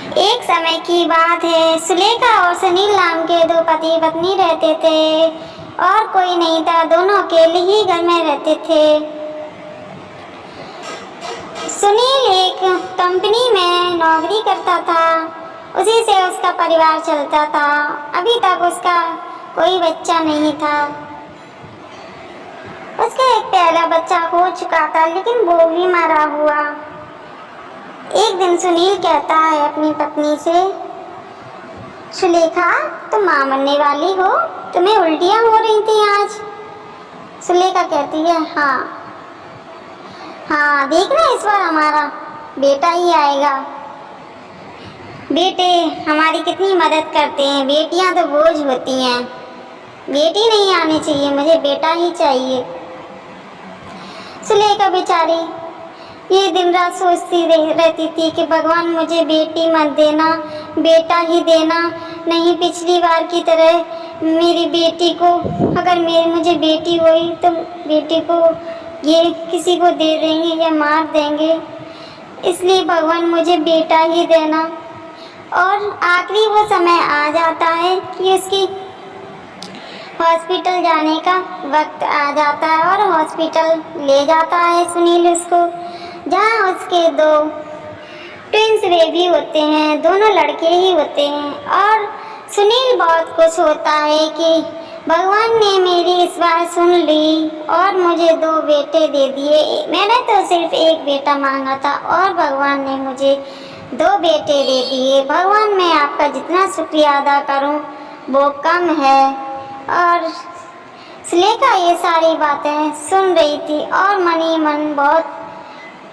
एक समय की बात है, सुलेखा और सुनील नाम के दो पति पत्नी रहते थे और कोई नहीं था, दोनों अकेले ही घर में रहते थे। सुनील एक कंपनी में नौकरी करता था, उसी से उसका परिवार चलता था। अभी तक उसका कोई बच्चा नहीं था। उसका एक पहला बच्चा हो चुका था, लेकिन वो भी मरा हुआ। एक दिन सुनील कहता है अपनी पत्नी से, सुलेखा तुम मां बनने वाली हो, तुम्हें उल्टियां हो रही थी आज। सुलेखा कहती है हाँ देखना इस बार हमारा बेटा ही आएगा। बेटे हमारी कितनी मदद करते हैं, बेटियां तो बोझ होती हैं, बेटी नहीं आनी चाहिए, मुझे बेटा ही चाहिए। सुलेखा बेचारी ये दिन रात सोचती रहती थी कि भगवान मुझे बेटी मत देना, बेटा ही देना। नहीं पिछली बार की तरह मेरी बेटी को, अगर मुझे बेटी हुई तो बेटी को ये किसी को दे देंगे या मार देंगे, इसलिए भगवान मुझे बेटा ही देना। और आखिरी वो समय आ जाता है कि उसकी हॉस्पिटल जाने का वक्त आ जाता है और हॉस्पिटल ले जाता है सुनील उसको, जहाँ उसके दो ट्विंस बेबी होते हैं, दोनों लड़के ही होते हैं। और सुनील बहुत खुश होता है कि भगवान ने मेरी इस बार सुन ली और मुझे दो बेटे दे दिए। मैंने तो सिर्फ एक बेटा मांगा था और भगवान ने मुझे दो बेटे दे दिए। भगवान मैं आपका जितना शुक्रिया अदा करूं वो कम है। और सुलेखा ये सारी बातें सुन रही थी और मन ही मन बहुत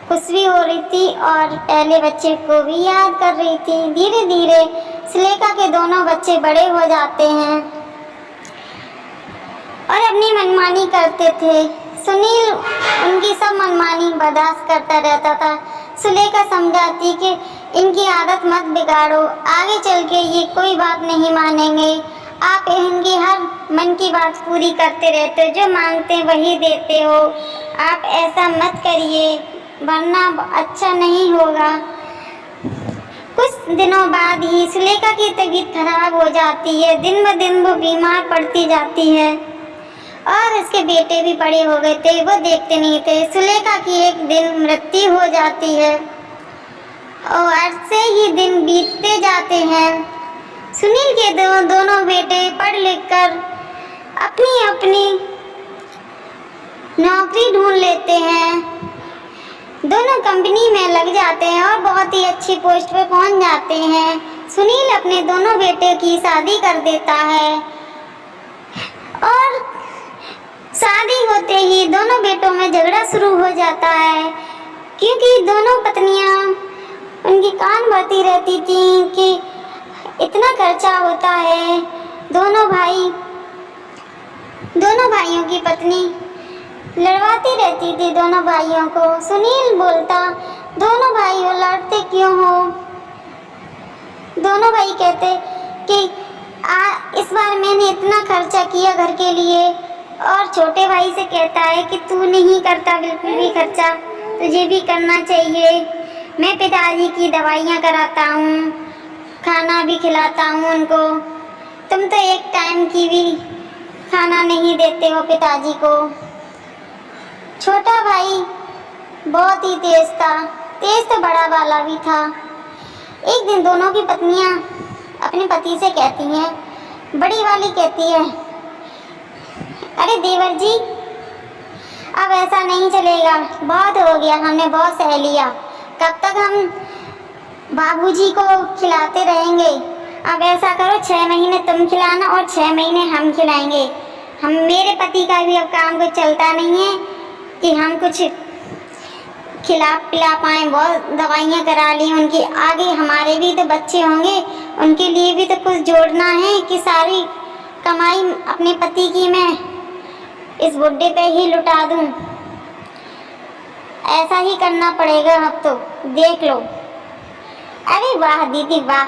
खुश भी हो रही थी और पहले बच्चे को भी याद कर रही थी। धीरे धीरे सुलेखा के दोनों बच्चे बड़े हो जाते हैं और अपनी मनमानी करते थे। सुनील उनकी सब मनमानी बर्दाश्त करता रहता था। सुलेखा समझाती कि इनकी आदत मत बिगाड़ो, आगे चल के ये कोई बात नहीं मानेंगे। आप इनकी हर मन की बात पूरी करते रहते हो, जो मांगते हैं वही देते हो। आप ऐसा मत करिए वरना अच्छा नहीं होगा। कुछ दिनों बाद ही सुलेखा की तबीयत खराब हो जाती है। दिन ब दिन वो बीमार पड़ती जाती है और उसके बेटे भी बड़े हो गए थे, वो देखते नहीं थे। सुलेखा की एक दिन मृत्यु हो जाती है और ऐसे ही दिन बीतते जाते हैं। सुनील के दोनों बेटे पढ़ लिख कर अपनी अपनी नौकरी ढूंढ लेते हैं, दोनों कंपनी में लग जाते हैं और बहुत ही अच्छी पोस्ट पे पहुंच जाते हैं। सुनील अपने दोनों बेटे की शादी कर देता है और शादी होते ही दोनों बेटों में झगड़ा शुरू हो जाता है, क्योंकि दोनों पत्नियां उनकी कान भरती रहती थी कि इतना खर्चा होता है। दोनों भाइयों की पत्नी लड़वाती रहती थी दोनों भाइयों को। सुनील बोलता, दोनों भाइयों लड़ते क्यों हो? दोनों भाई कहते कि इस बार मैंने इतना खर्चा किया घर के लिए, और छोटे भाई से कहता है कि तू नहीं करता बिल्कुल भी खर्चा, तुझे भी करना चाहिए। मैं पिताजी की दवाइयाँ कराता हूँ, खाना भी खिलाता हूँ उनको, तुम तो एक टाइम की भी खाना नहीं देते हो पिताजी को। छोटा भाई बहुत ही तेज था, तेज तो बड़ा वाला भी था। एक दिन दोनों की पत्नियां अपने पति से कहती हैं, बड़ी वाली कहती है, अरे देवर जी अब ऐसा नहीं चलेगा, बहुत हो गया, हमने बहुत सह लिया, कब तक हम बाबूजी को खिलाते रहेंगे। अब ऐसा करो 6 महीने तुम खिलाना और 6 महीने हम खिलाएंगे। हम मेरे पति का भी अब काम कुछ चलता नहीं है कि हम कुछ खिला पिला पाए, बहुत दवाइयाँ करा ली उनकी, आगे हमारे भी तो बच्चे होंगे, उनके लिए भी तो कुछ जोड़ना है कि सारी कमाई अपने पति की मैं इस बुढ़े पे ही लुटा दूं। ऐसा ही करना पड़ेगा अब तो, देख लो। अरे वाह दीदी वाह,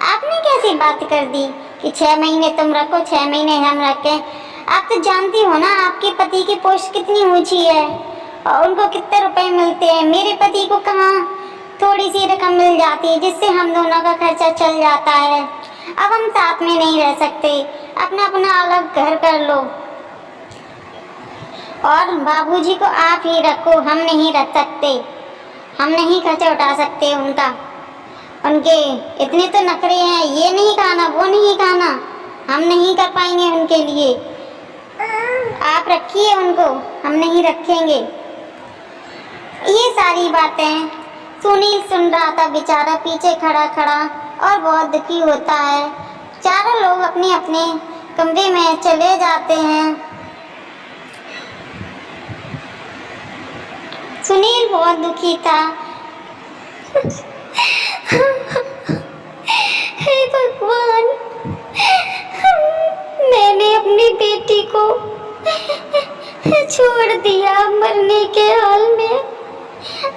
आपने कैसी बात कर दी कि 6 महीने तुम रखो 6 महीने हम रखें। आप तो जानती हो ना आपके पति की पोस्ट कितनी ऊंची है और उनको कितने रुपए मिलते हैं। मेरे पति को कहाँ थोड़ी सी रकम मिल जाती है जिससे हम दोनों का खर्चा चल जाता है। अब हम साथ में नहीं रह सकते, अपना अपना अलग घर कर लो। और बाबूजी को आप ही रखो, हम नहीं रख सकते, हम नहीं खर्चा उठा सकते उनका। उनके इतने तो नखरे हैं, ये नहीं खाना वो नहीं खाना, हम नहीं कर पाएंगे उनके लिए। आप रखिए उनको, हम नहीं रखेंगे। ये सारी बातें सुनील सुन रहा था बेचारा पीछे खड़ा खड़ा और बहुत दुखी होता है। चारों लोग अपने अपने कमरे में चले जाते हैं। सुनील बहुत दुखी था। हे भगवान, मैंने अपनी बेटी को छोड़ दिया मरने के हाल में।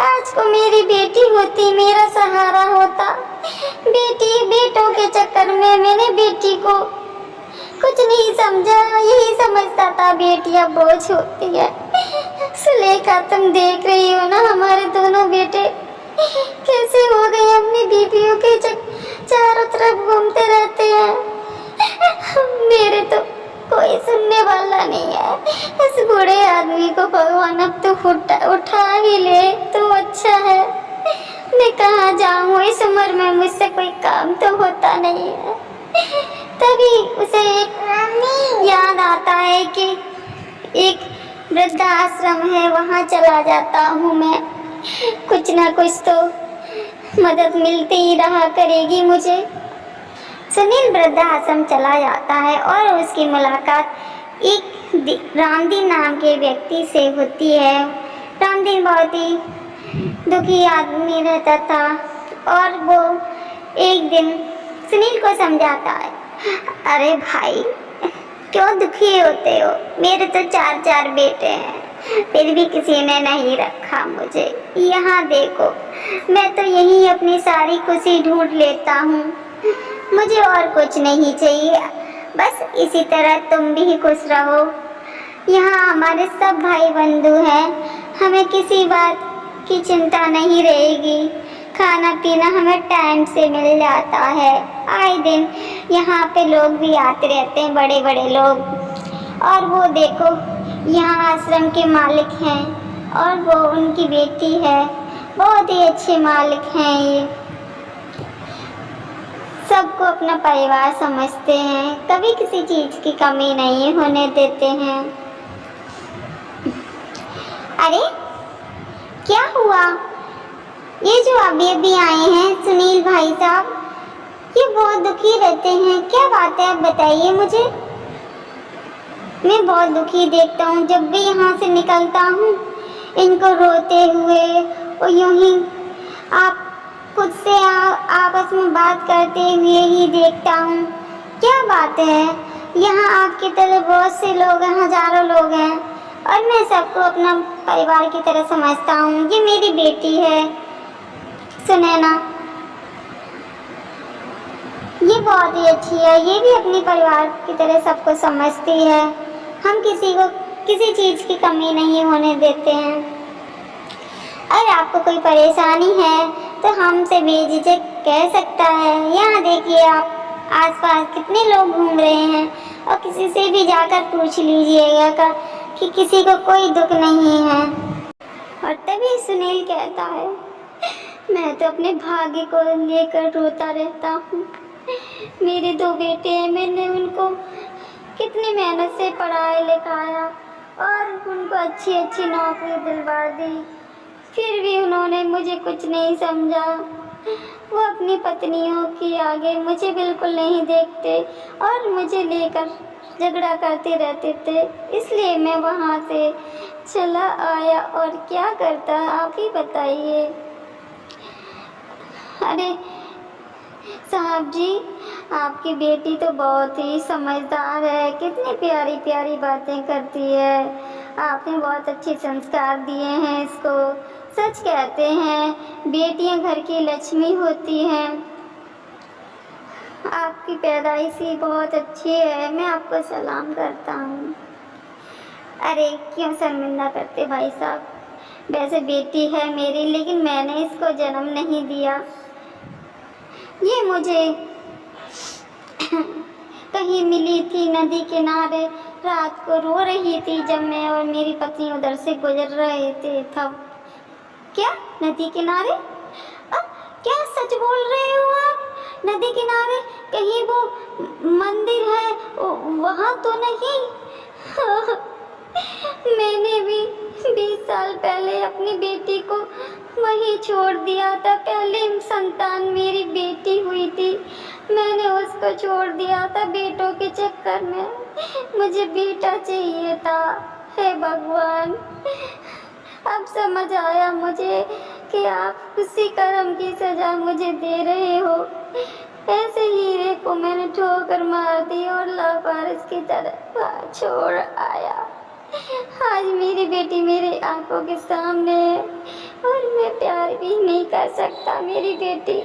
आज को मेरी बेटी होती, मेरा सहारा होता। बेटों के चक्कर में मैंने बेटी को कुछ नहीं समझा, यही समझता था बेटियां बोझ होती है। सुलेखा, तुम देख रही हो ना हमारे दोनों बेटे कैसे हो गए, अपनी बीवियों के चारों तरफ घूमते रहते हैं। मेरे तो कोई सुनने वाला नहीं है। इस बूढ़े आदमी को भगवान अब तो उठा ही ले तो अच्छा है। मैं कहाँ जाऊँ, इस उम्र में मुझसे कोई काम तो होता नहीं है। तभी उसे एक याद आता है कि एक वृद्धाश्रम है, वहाँ चला जाता हूँ मैं, कुछ ना कुछ तो मदद मिलती ही रहा करेगी मुझे। सुनील वृद्धाश्रम चला जाता है और उसकी मुलाकात एक रामदीन नाम के व्यक्ति से होती है। रामदीन बहुत ही दुखी आदमी रहता था और वो एक दिन सुनील को समझाता है, अरे भाई क्यों दुखी होते हो, मेरे तो 4 बेटे हैं, फिर भी किसी ने नहीं रखा मुझे। यहाँ देखो, मैं तो यहीं अपनी सारी खुशी ढूंढ लेता हूँ, मुझे और कुछ नहीं चाहिए, बस इसी तरह तुम भी खुश रहो। यहाँ हमारे सब भाई बंधु हैं, हमें किसी बात की चिंता नहीं रहेगी, खाना पीना हमें टाइम से मिल जाता है। आए दिन यहाँ पे लोग भी आते रहते हैं, बड़े बड़े लोग, और वो देखो यहाँ आश्रम के मालिक हैं और वो उनकी बेटी है, बहुत ही अच्छे मालिक हैं। ये सबको अपना परिवार समझते हैं, कभी किसी चीज़ की कमी नहीं होने देते हैं। अरे क्या हुआ, ये जो अभी आए हैं सुनील भाई साहब, ये बहुत दुखी रहते हैं, क्या बात है आप बताइए मुझे। मैं बहुत दुखी देखता हूँ, जब भी यहाँ से निकलता हूँ इनको रोते हुए और यूं ही आप खुद से आपस में बात करते हुए ही देखता हूँ। क्या बात है, यहाँ आपकी तरह बहुत से लोग हैं, हजारों लोग हैं और मैं सबको अपना परिवार की तरह समझता हूँ। ये मेरी बेटी है सुनैना, ये बहुत ही अच्छी है, ये भी अपने परिवार की तरह सबको समझती है। हम किसी को किसी चीज़ की कमी नहीं होने देते हैं। अगर आपको कोई परेशानी है तो हमसे बेझिझक कह सकता है। यहाँ देखिए आप आसपास कितने लोग घूम रहे हैं और किसी से भी जाकर पूछ लीजिएगा कि किसी को कोई दुख नहीं है। और तभी सुनील कहता है, मैं तो अपने भाग्य को लेकर रोता रहता हूँ। मेरे 2 बेटे हैं, मैंने उनको कितनी मेहनत से पढ़ाया लिखाया और उनको अच्छी अच्छी नौकरी दिलवा दी, फिर भी उन्होंने मुझे कुछ नहीं समझा। वो अपनी पत्नियों की आगे मुझे बिल्कुल नहीं देखते और मुझे लेकर झगड़ा करते रहते थे, इसलिए मैं वहाँ से चला आया। और क्या करता आप ही बताइए। अरे साहब जी, आपकी बेटी तो बहुत ही समझदार है, कितनी प्यारी प्यारी बातें करती है, आपने बहुत अच्छे संस्कार दिए हैं इसको। सच कहते हैं बेटियां घर की लक्ष्मी होती हैं। आपकी पैदाइश ही बहुत अच्छी है, मैं आपको सलाम करता हूँ। अरे क्यों शर्मिंदा करते भाई साहब, वैसे बेटी है मेरी, लेकिन मैंने इसको जन्म नहीं दिया। ये मुझे कहीं मिली थी नदी किनारे, रात को रो रही थी जब मैं और मेरी पत्नी उधर से गुजर रहे थे तब। क्या नदी किनारे? क्या सच बोल रहे हो आप? नदी किनारे कहीं वो मंदिर है वहाँ तो नहीं? मैंने भी 20 साल पहले अपनी बेटी को वहीं छोड़ दिया था। पहली संतान मेरी बेटी हुई थी, मैंने उसको छोड़ दिया था बेटों के चक्कर में। मुझे बेटा चाहिए था। हे भगवान, अब समझ आया मुझे कि आप उसी कर्म की सजा मुझे दे रहे हो। ऐसे हीरे को मैंने ठोकर मार दी और लावारिस की तरह छोड़ आया। आज मेरी बेटी मेरी आंखों के सामने है और मैं प्यार भी नहीं कर सकता। मेरी बेटी,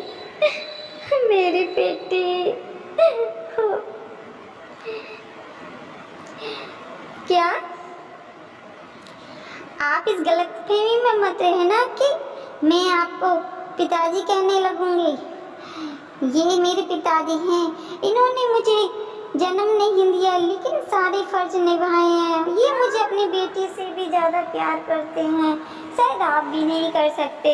मेरी बेटी। क्या आप इस गलतफहमी में मत रहना कि मैं आपको पिताजी कहने लगूंगी। ये मेरे पिताजी हैं, इन्होंने मुझे जन्म नहीं दिया लेकिन सारे फर्ज निभाए हैं। ये मुझे अपनी बेटी से भी ज़्यादा प्यार करते हैं, शायद आप भी नहीं कर सकते।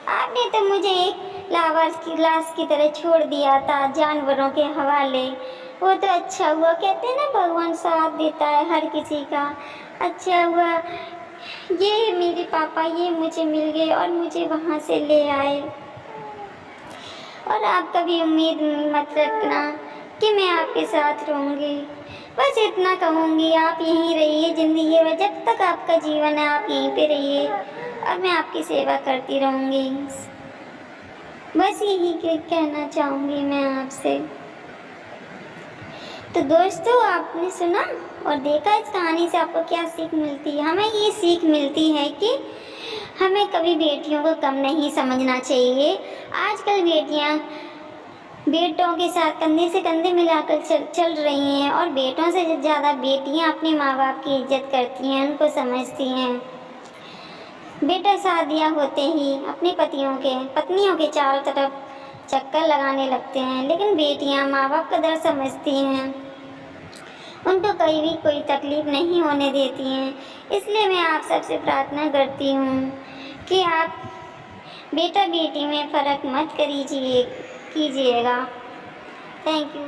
आपने तो मुझे एक लावारिस की लाश की तरह छोड़ दिया था जानवरों के हवाले। वो तो अच्छा हुआ, कहते हैं ना भगवान साथ देता है हर किसी का। अच्छा हुआ ये मेरे पापा ये मुझे मिल गए और मुझे वहाँ से ले आए। और आप कभी उम्मीद मत रखना कि मैं आपके साथ रहूँगी। बस इतना कहूँगी, आप यहीं रहिए ज़िंदगी में, जब तक आपका जीवन है आप यहीं पे रहिए और मैं आपकी सेवा करती रहूँगी। बस यही कहना चाहूँगी मैं आपसे। तो दोस्तों, आपने सुना और देखा इस कहानी से आपको क्या सीख मिलती है? हमें ये सीख मिलती है कि हमें कभी बेटियों को कम नहीं समझना चाहिए। आजकल बेटियां बेटों के साथ कंधे से कंधे मिलाकर चल रही हैं और बेटों से ज़्यादा बेटियां अपने माँ बाप की इज्जत करती हैं, उनको समझती हैं। बेटा शादियाँ होते ही अपने पत्नियों के चारों तरफ चक्कर लगाने लगते हैं, लेकिन बेटियां माँ बाप का दर्द समझती हैं, उनको कहीं भी कोई तकलीफ़ नहीं होने देती हैं। इसलिए मैं आप सबसे प्रार्थना करती हूँ कि आप बेटा बेटी में फ़र्क मत कीजिएगा। Thank you.